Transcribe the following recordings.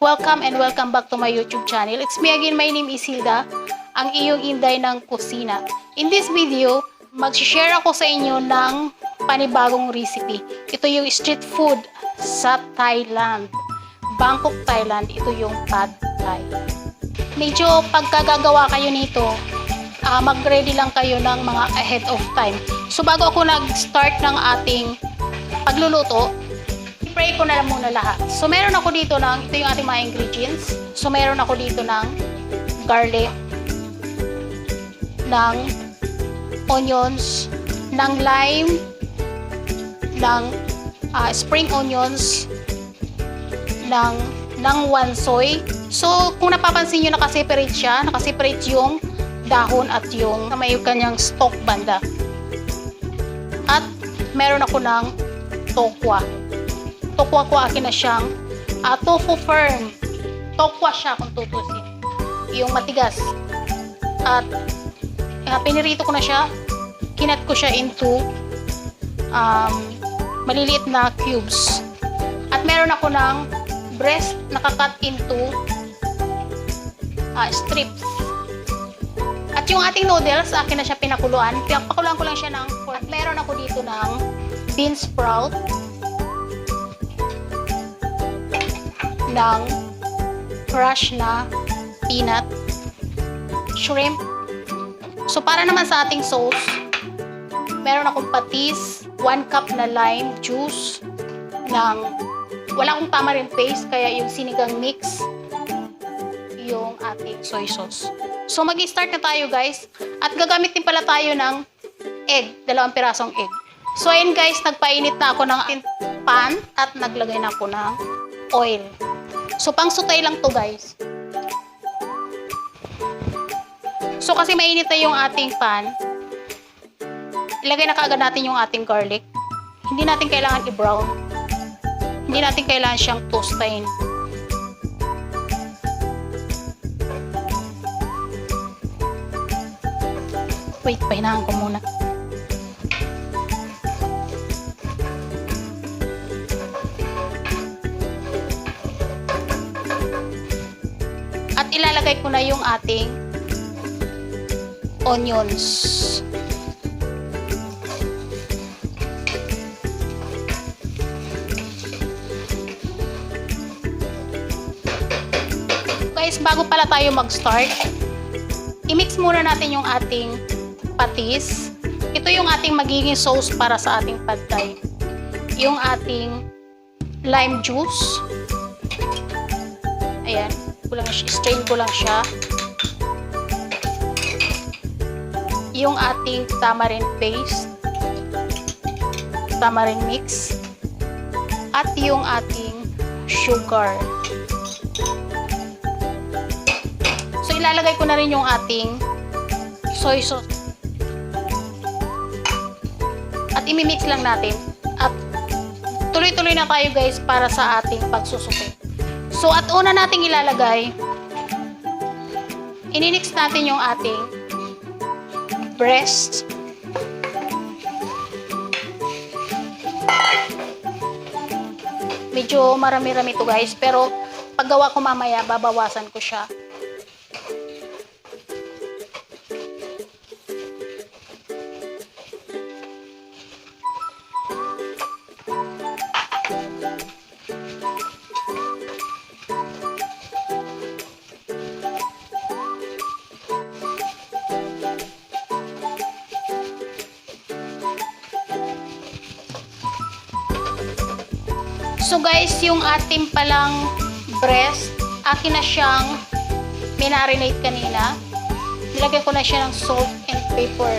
Welcome and welcome back to my YouTube channel. It's me again, my name is Hilda, ang iyong inday ng kusina. In this video, mag-share ako sa inyo ng panibagong recipe. Ito yung street food sa Thailand. Bangkok, Thailand. Ito yung Pad Thai. Medyo pagkagagawa kayo nito, mag-ready lang kayo ng mga ahead of time. So bago ako nag-start ng ating pagluluto, i-pray ko na lang muna lahat. So meron ako dito ng, ito yung ating mga ingredients. So meron ako dito ng garlic, ng onions, ng lime, ng spring onions, ng wansoy. So kung napapansin nyo, nakaseparate siya, nakaseparate yung dahon at yung may kanyang stalk banda. At meron ako ng tokwa. Tokwa ko akin na siyang tofu firm. Tokwa siya kung tutusin. Yung matigas. At pinirito ko na siya. Kinat ko siya into maliliit na cubes. At meron ako ng breast nakakat into strips. At yung ating noodles, akin na siya pinakuluan. Pinakuluan ko lang siya ng pork. At meron ako dito ng bean sprout, ng crush na peanut, shrimp. So para naman sa ating sauce, meron akong patis, 1 cup na lime juice, ng wala akong tamarind paste, kaya yung sinigang mix, yung ating soy sauce. So mag-start na tayo guys. At gagamit din pala tayo ng egg, 2 pirasong egg. So ayun guys, nagpainit na ako ng pan at naglagay na ako ng oil. So pang sutay lang to guys. So kasi mainit na yung ating pan, ilagay na kaagad natin yung ating garlic. Hindi natin kailangan i-brown. Hindi natin kailangan siyang toastin. Wait, pahinaan ko muna. At ilalagay ko na yung ating onions. Guys, bago pala tayo mag-start, i-mix muna natin yung ating patis. Ito yung ating magiging sauce para sa ating pad thai. Yung ating lime juice. Ayan. Strain ko lang siya. Yung ating tamarind paste. Tamarind mix. At yung ating sugar. So ilalagay ko na rin yung ating soy sauce. At imimix lang natin. At tuloy-tuloy na tayo guys para sa ating pagsusupi. So at una nating ilalagay, ininix natin yung ating breast. Medyo marami-rami to guys, pero paggawa ko mamaya, babawasan ko siya. So guys, yung ating palang breast, akin na siyang minarinate kanina. Nilagay ko na siya ng salt and pepper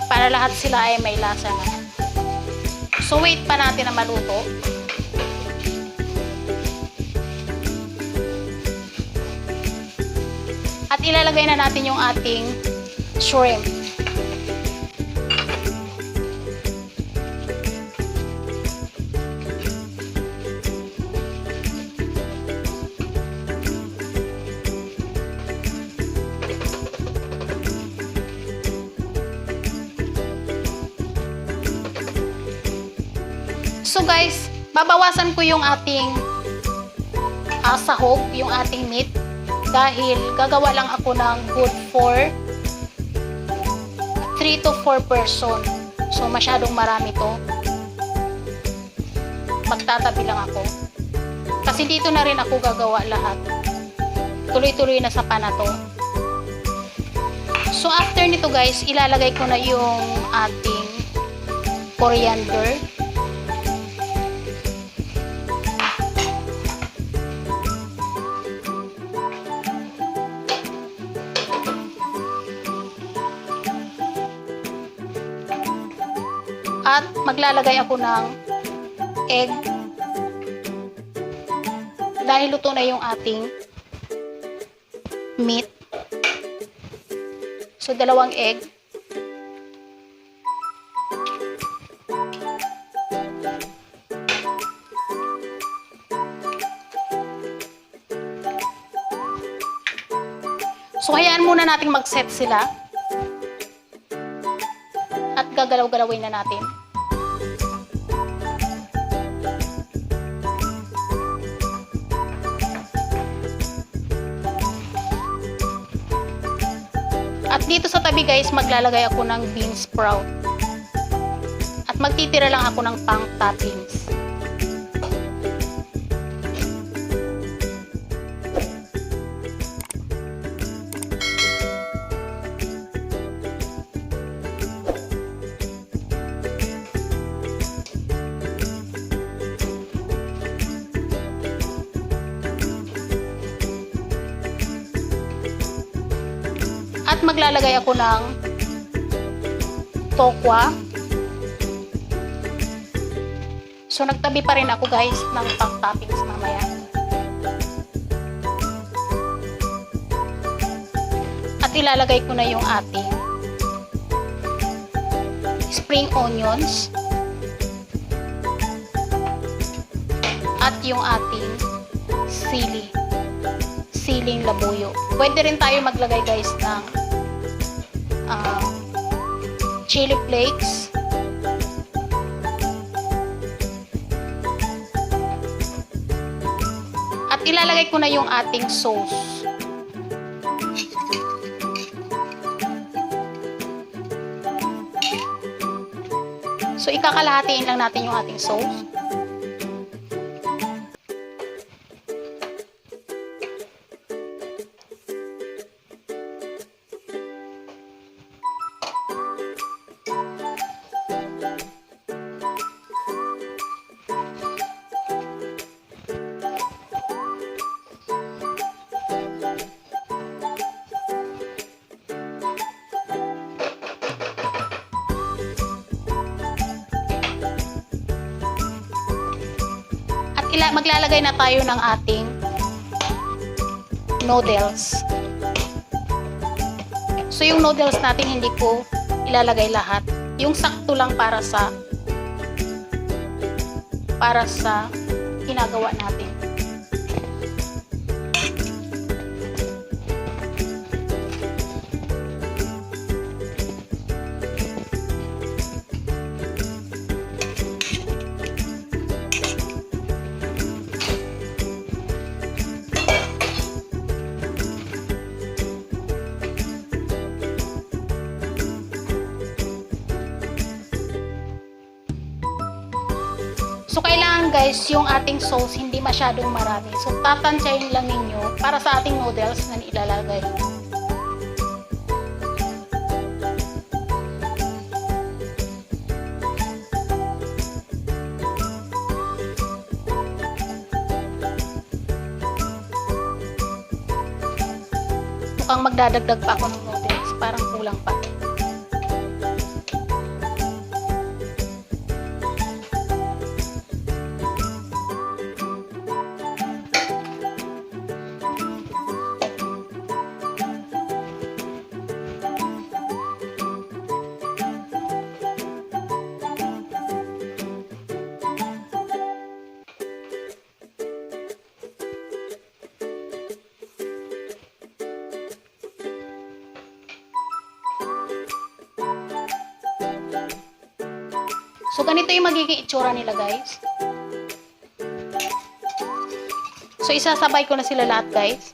para lahat sila ay may lasa na. So wait pa natin na maluto. At ilalagay na natin yung ating shrimp. So guys, babawasan ko yung ating sahog yung ating meat dahil gagawa lang ako ng good for 3 to 4 person. So masyadong marami to. Magtatabi lang ako. Kasi dito na rin ako gagawa lahat. Tuloy-tuloy na sa pan na to. So after nito guys, ilalagay ko na yung ating coriander. At maglalagay ako ng egg. Dahil luto na yung ating meat. So, 2 egg. So, hayaan muna nating mag-set sila. At gagalaw-galawin na natin. At dito sa tabi guys, maglalagay ako ng bean sprout. At magtitira lang ako ng pang toppings. At maglalagay ako ng tokwa. So, nagtabi pa rin ako guys ng pang-toppings mamaya. At ilalagay ko na yung ating spring onions. At yung ating siling labuyo. Pwede rin tayo maglagay guys ng chili flakes. At ilalagay ko na yung ating sauce. So, ikakalahatiin lang natin yung ating sauce. Maglalagay na tayo ng ating noodles. So, yung noodles natin hindi ko ilalagay lahat. Yung sakto lang para sa ginagawa natin. So, kailangan guys, yung ating sauce hindi masyadong marami. So, tatansyahin lang ninyo para sa ating noodles na ilalagay. Mukhang magdadagdag pa ako ng noodles. Parang kulang pa. So, ganito yung magiging itsura nila, guys. So, So, isasabay ko na sila lahat, guys.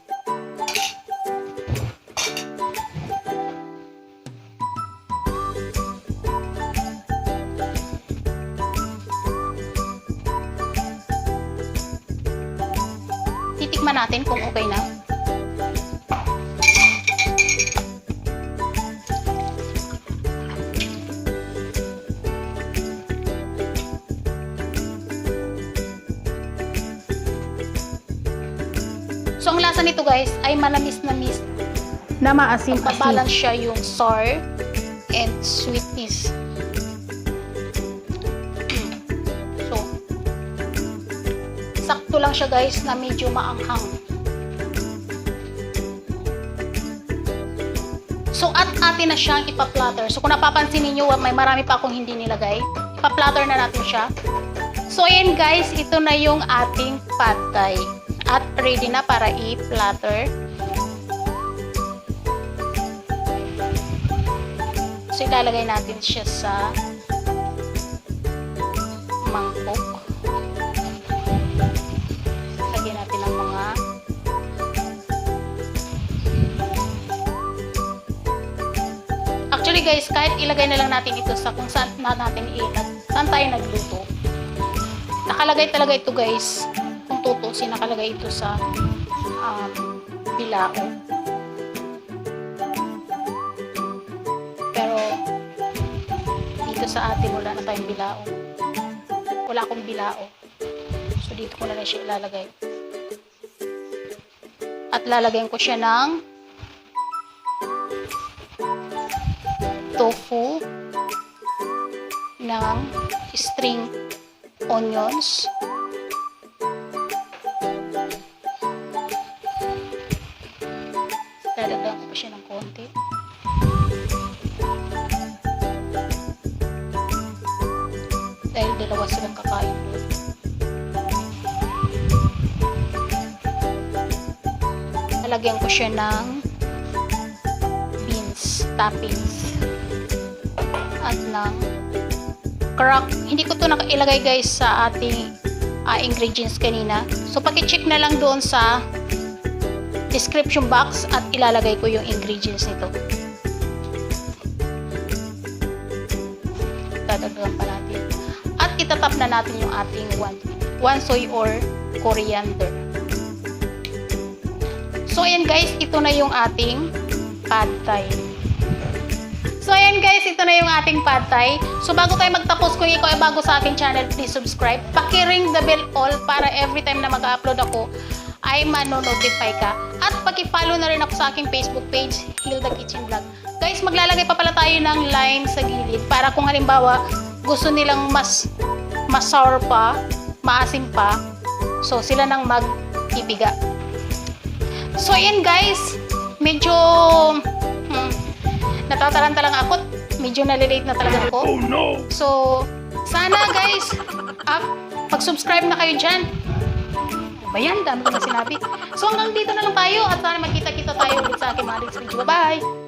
Titikman natin kung okay na. So, ang lasa nito guys ay manamis-namis na maasim. Pabalance siya yung sour and sweetness. So, sakto lang siya guys na medyo maanghang. So, at atin na siyang ipa-platter. So, kung napapansin niyo may marami pa akong hindi nilagay. Ipa-platter na natin siya. So, ayan guys, ito na yung ating pad thai. At ready na para i-platter. So, ilalagay natin siya sa mangkok. Lagyan natin ng mga actually guys, kahit ilagay na lang natin ito sa kung saan saan tayo nagluto. Nakalagay talaga ito guys. Kung tutusin, nakalagay ito sa bilao. Pero dito sa atin wala na tayong bilao. Wala akong bilao. So dito ko na lang siya ilalagay. At lalagyan ko siya ng tofu, ng string onions, dadagdagan ko pa siya ng konti. Dahil dalawa silang kakain doon. Lalagyan ko siya ng beans, toppings. At ng crack. Hindi ko to ilagay guys sa ating ingredients kanina. So, paki-check na lang doon sa description box at ilalagay ko yung ingredients nito. Dadagdagan pa natin. At itatap na natin yung ating one soy or coriander. So, ayan guys, ito na yung ating pad thai. So, ayan guys, ito na yung ating pad thai. So, bago tayo magtapos, kung ikaw ay bago sa aking channel, please subscribe. Paki-ring the bell all para every time na mag-upload ako, ay mano-notify ka. At paki-follow na rin ako sa aking Facebook page, Hilda Kitchen Vlog. Guys, maglalagay pa pala tayo ng lime sa gilid para kung halimbawa gusto nilang mas sour pa, maasim pa, so sila nang mag-ibiga. So, ayan guys, medyo natataranta lang ako. Medyo nalilate na talaga ako. Oh no! So, sana guys, mag-subscribe na kayo dyan. Ayan, dami ko na sinabi. So, hanggang dito na lang tayo at sana magkita-kita tayo ulit sa aking mga next video. Bye-bye!